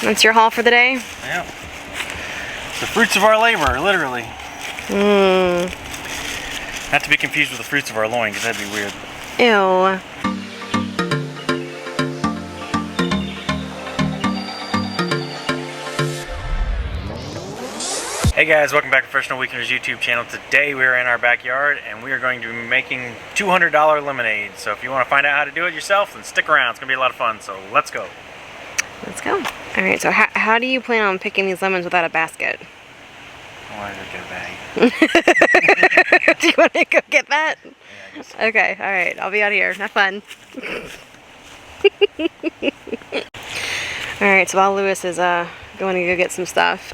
That's your haul for the day? Yeah. The fruits of our labor, literally. Not to be confused with the fruits of our loin, because that'd be weird. Ew. Hey guys, welcome back to Professional Weekenders YouTube channel. Today we are in our backyard and we are going to be making $200 lemonade. So if you want to find out how to do it yourself, then stick around. It's going to be a lot of fun, so let's go. Let's go. Alright, so how do you plan on picking these lemons without a basket? Why did I get a bag? Do you want to go get that? Yeah, I guess so. Okay, alright, I'll be out here. Have fun. Alright, so while Lewis is going to go get some stuff,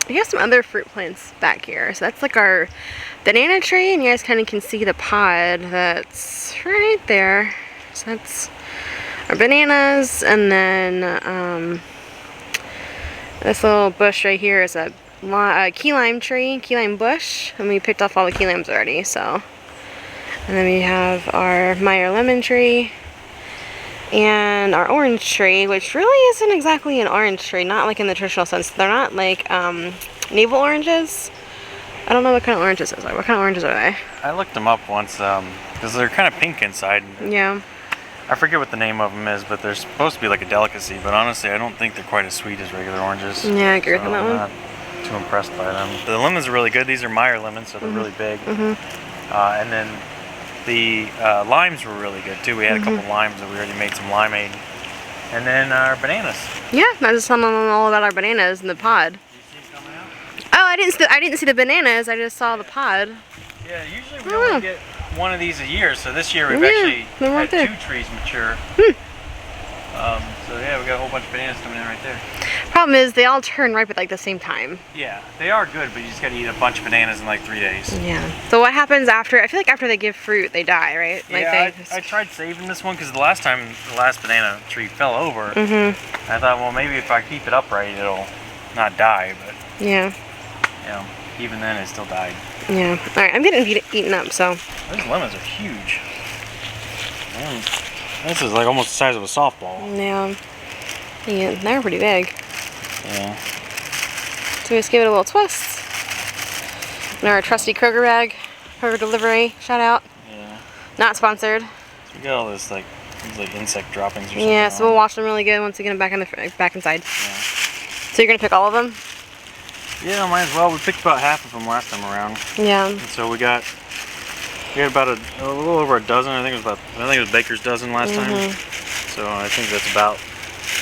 we have some other fruit plants back here. So that's like our banana tree, and you guys kind of can see the pod that's right there. So that's our bananas, and then this little bush right here is a key lime tree, key lime bush, and we picked off all the key limes already. So, and then we have our Meyer lemon tree and our orange tree, which really isn't exactly an orange tree, not like in the traditional sense. They're not like navel oranges. I don't know what kind of oranges those are. What kind of oranges are they? I looked them up once because they're kind of pink inside. Yeah. I forget what the name of them is, but they're supposed to be like a delicacy, but honestly I don't think they're quite as sweet as regular oranges. Yeah, I agree with that one. I'm not too impressed by them. The lemons are really good. These are Meyer lemons, so they're really big. And then the limes were really good too. We had a couple limes that we already made some limeade. And then our bananas. Yeah, I just told them all about our bananas in the pod. You see them coming out? Oh, I didn't see the bananas. I just saw the pod. Yeah, usually we only get one of these a year. So this year we've actually had 2 trees mature. So yeah, we got a whole bunch of bananas coming in right there. Problem is, they all turn ripe at like the same time. Yeah, they are good, but you just got to eat a bunch of bananas in like 3 days. Yeah. So what happens after? I feel like after they give fruit, they die, right? Yeah, like I tried saving this one because the last banana tree fell over. I thought, well, maybe if I keep it upright, it'll not die. But yeah, you know, even then, it still died. Yeah. All right, I'm getting eaten up. So those lemons are huge. This is like almost the size of a softball. Yeah. Yeah, they're pretty big. Yeah. So we just give it a little twist. And our trusty Kroger bag, Kroger delivery, shout out. Yeah. Not sponsored. So we got all this like insect droppings or something. Yeah, so we'll wash them really good once we get them back inside. Yeah. So you're gonna pick all of them? Yeah, might as well. We picked about half of them last time around. Yeah. And so we had about a little over a dozen. I think it was Baker's dozen last time. So I think that's about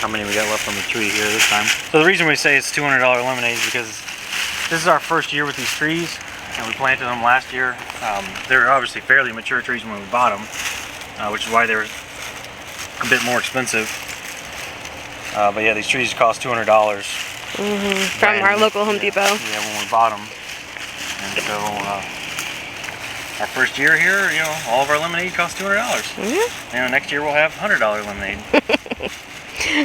how many we got left on the tree here this time. So the reason we say it's $200 lemonade is because this is our first year with these trees, and we planted them last year. They were obviously fairly mature trees when we bought them, which is why they were a bit more expensive. But yeah, these trees cost $200. From our local Home Depot. Yeah, when we bought them. And so our first year here, you know, all of our lemonade cost $200. You know, next year we'll have $100 lemonade.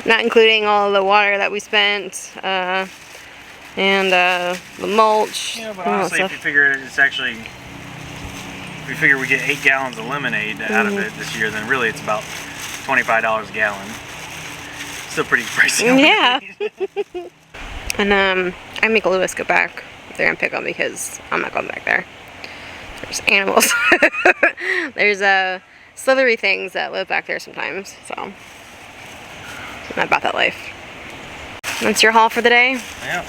Not including all the water that we spent, and the mulch. Yeah, but honestly, if you figure we get 8 gallons of lemonade out of it this year, then really it's about $25 a gallon. Still pretty pricey. Yeah. And I make Lewis go back there and pick them because I'm not going back there. There's animals. There's slithery things that live back there sometimes, so I'm not about that life. That's your haul for the day? Yeah.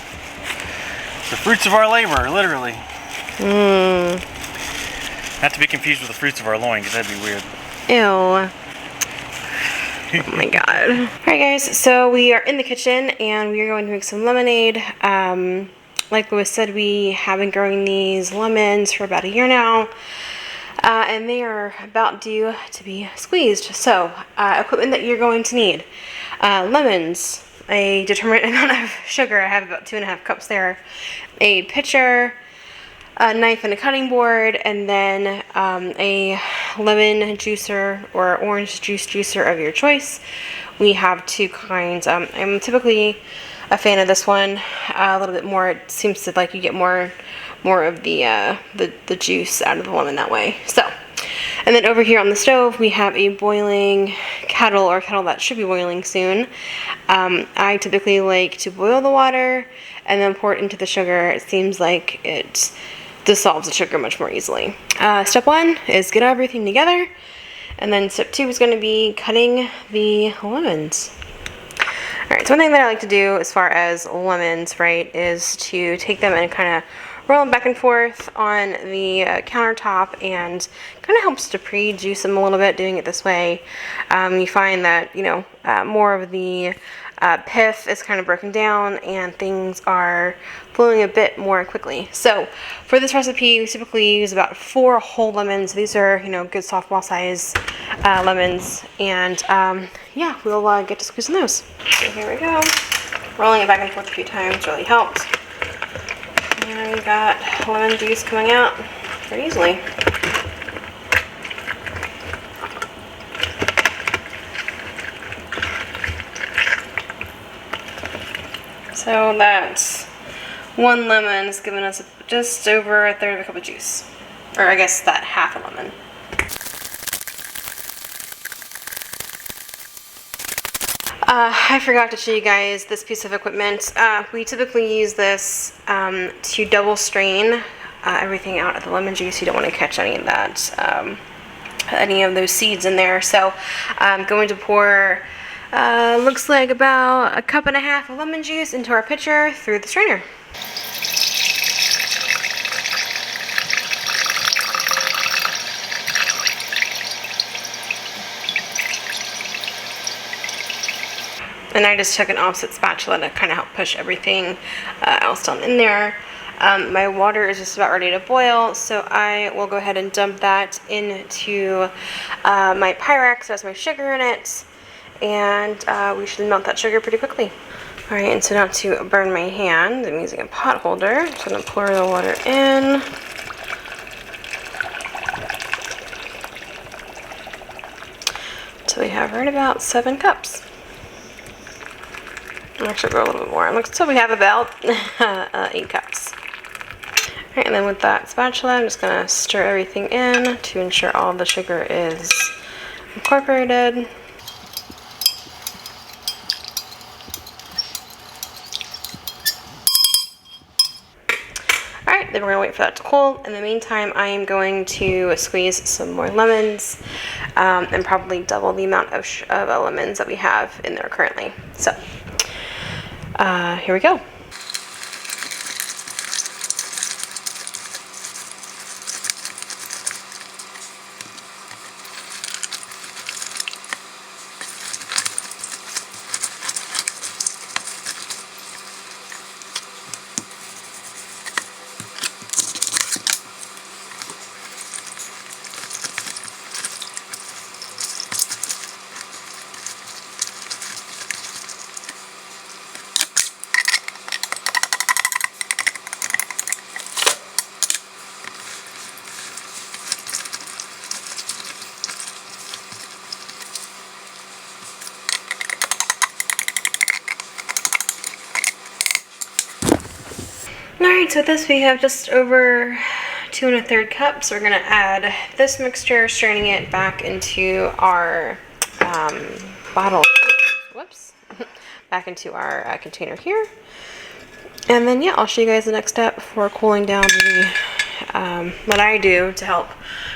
The fruits of our labor, literally. Not to be confused with the fruits of our loin, because that'd be weird. Ew. Oh my god. Alright guys, so we are in the kitchen and we are going to make some lemonade. Like Lewis said, we have been growing these lemons for about a year now. And they are about due to be squeezed. So, equipment that you're going to need. Lemons, a determinate amount of sugar. I have about 2.5 cups there. A pitcher, a knife and a cutting board, and then a lemon juicer or orange juice juicer of your choice. We have 2 kinds. I'm typically a fan of this one a little bit more. It seems to like you get more of the juice out of the lemon that way. So And then over here on the stove, we have a boiling kettle, or kettle that should be boiling soon. I typically like to boil the water and then pour it into the sugar. It seems like it dissolves the sugar much more easily. Step 1 is get everything together. And then step 2 is going to be cutting the lemons. Alright, so one thing that I like to do as far as lemons, right, is to take them and kind of roll them back and forth on the countertop, and kind of helps to pre-juice them a little bit doing it this way. You find that, you know, more of the pith is kind of broken down and things are flowing a bit more quickly. So for this recipe, we typically use about 4 whole lemons. These are, you know, good softball size lemons, and yeah, we'll get to squeezing those. So here we go. Rolling it back and forth a few times really helped. And we've got lemon juice coming out pretty easily. So that's 1 lemon is giving us just over 1/3 of a cup of juice. Or I guess that half a lemon. I forgot to show you guys this piece of equipment. We typically use this to double strain everything out of the lemon juice. You don't want to catch any of that, any of those seeds in there. So I'm going to pour, looks like about 1.5 cups of lemon juice into our pitcher through the strainer. And I just took an opposite spatula to kind of help push everything else down in there. My water is just about ready to boil, so I will go ahead and dump that into my Pyrex. That's my sugar in it, and we should melt that sugar pretty quickly. All right, and so not to burn my hand, I'm using a pot holder. I'm just gonna pour the water in. So we have right about 7 cups. Actually, go a little bit more. So we have about 8 cups. All right, and then with that spatula, I'm just gonna stir everything in to ensure all the sugar is incorporated. All right, then we're gonna wait for that to cool. In the meantime, I am going to squeeze some more lemons, and probably double the amount of lemons that we have in there currently. So here we go. Alright, so with this we have just over 2 1/3 cups. We're going to add this mixture, straining it back into our bottle. Whoops. Back into our container here. And then, yeah, I'll show you guys the next step for cooling down the, what I do to help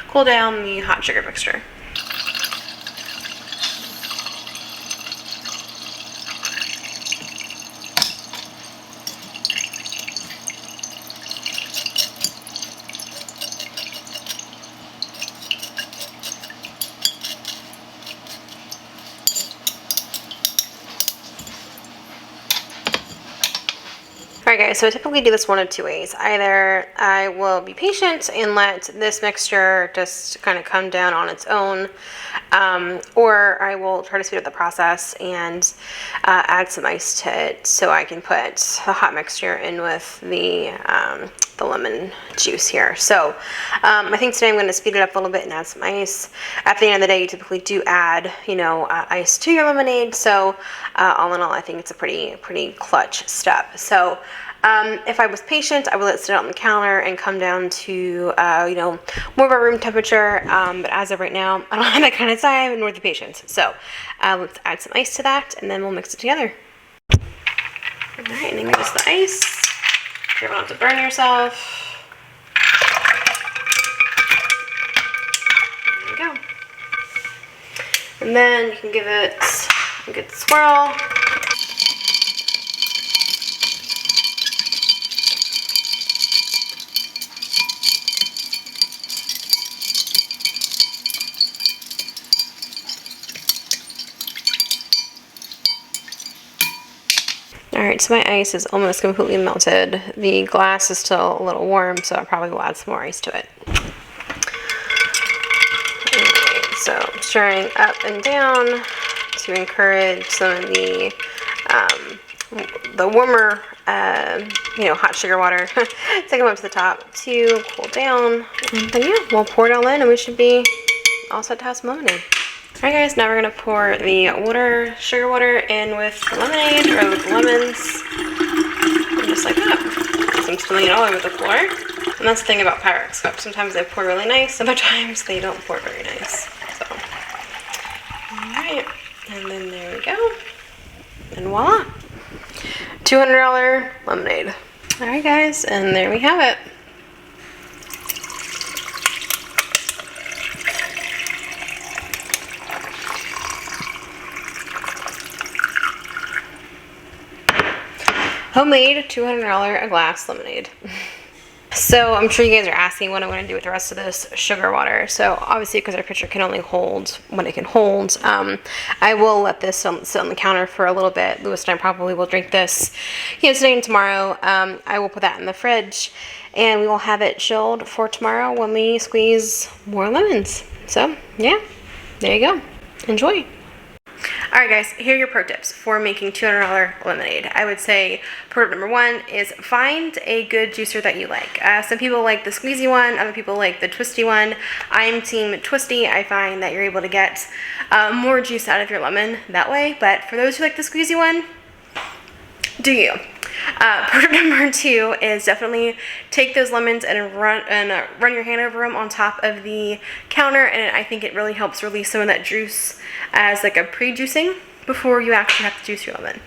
cool down the hot sugar mixture. Alright guys, so I typically do this one of 2 ways. Either I will be patient and let this mixture just kind of come down on its own, or I will try to speed up the process and add some ice to it so I can put the hot mixture in with the the lemon juice here. So I think today I'm going to speed it up a little bit and add some ice. At the end of the day, you typically do add, ice to your lemonade. So all in all, I think it's a pretty clutch step. So if I was patient, I would let it sit out on the counter and come down to, more of a room temperature. But as of right now, I don't have that kind of time nor the patience. So let's add some ice to that, and then we'll mix it together. All right, and then here's the ice. Careful not to burn yourself. There you go. And then you can give it a good swirl. Alright, so my ice is almost completely melted. The glass is still a little warm, so I probably will add some more ice to it. Alright, so stirring up and down to encourage some of the warmer, hot sugar water to come up to the top to cool down. And then yeah, we'll pour it all in and we should be all set to have some lemonade. Alright guys, now we're going to pour the sugar water in with the lemonade, or with the lemons, and just like that. So I'm spilling it all over the floor. And that's the thing about Pyrex cups. Sometimes they pour really nice, other times they don't pour very nice. So, alright, and then there we go. And voila! $200 lemonade. Alright guys, and there we have it. Homemade $200 a glass lemonade. So I'm sure you guys are asking what I'm going to do with the rest of this sugar water. So obviously, because our pitcher can only hold what it can hold, I will let this sit on the counter for a little bit. Lewis and I probably will drink this, today and tomorrow. I will put that in the fridge, and we will have it chilled for tomorrow when we squeeze more lemons. So yeah, there you go. Enjoy. Alright guys, here are your pro tips for making $200 lemonade. I would say pro tip number 1 is find a good juicer that you like. Some people like the squeezy one, other people like the twisty one. I'm team twisty. I find that you're able to get more juice out of your lemon that way, but for those who like the squeezy one, do you. Pro tip number 2 is definitely take those lemons and run your hand over them on top of the counter, and I think it really helps release some of that juice as like a pre-juicing before you actually have to juice your lemon.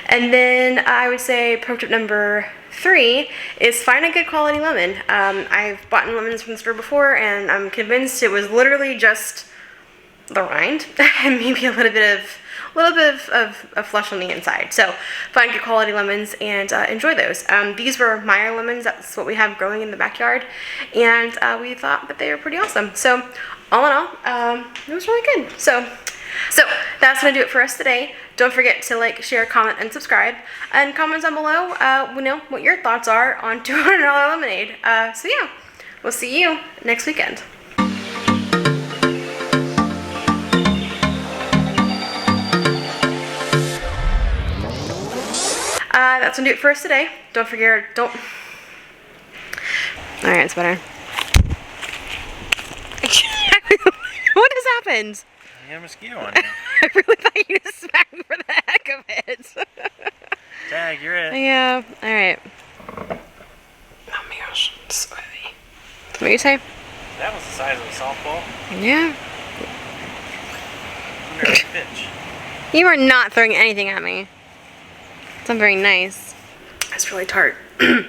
And then I would say pro tip number 3 is find a good quality lemon. I've bought lemons from the store before, and I'm convinced it was literally just the rind and maybe a little bit of flesh on the inside. So find good quality lemons and enjoy those. These were Meyer lemons. That's what we have growing in the backyard, and we thought that they were pretty awesome. So all in all, it was really good. So that's gonna do it for us today. Don't forget to like, share, comment, and subscribe, and comment down below what your thoughts are on $200 lemonade. So yeah, we'll see you next weekend. That's gonna do it for us today. Don't forget, Alright, it's better. What has happened? You have a mosquito on you. I really thought you just smacked me for the heck of it. Tag, you're it. Yeah, alright. Oh my gosh, it's so heavy. What do you say? That was the size of a softball. Yeah. Under a pitch. You are not throwing anything at me. It's not very nice. That's really tart. Ooh,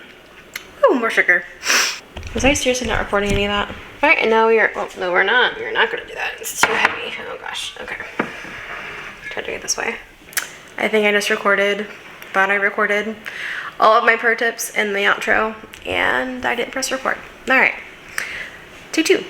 more sugar. Was I seriously not recording any of that? Alright, and now no, we're not. We're not going to do that. It's too heavy. Oh gosh. Okay. Try to do it this way. I think I just thought I recorded all of my pro tips in the outro, and I didn't press record. Alright. Take 2.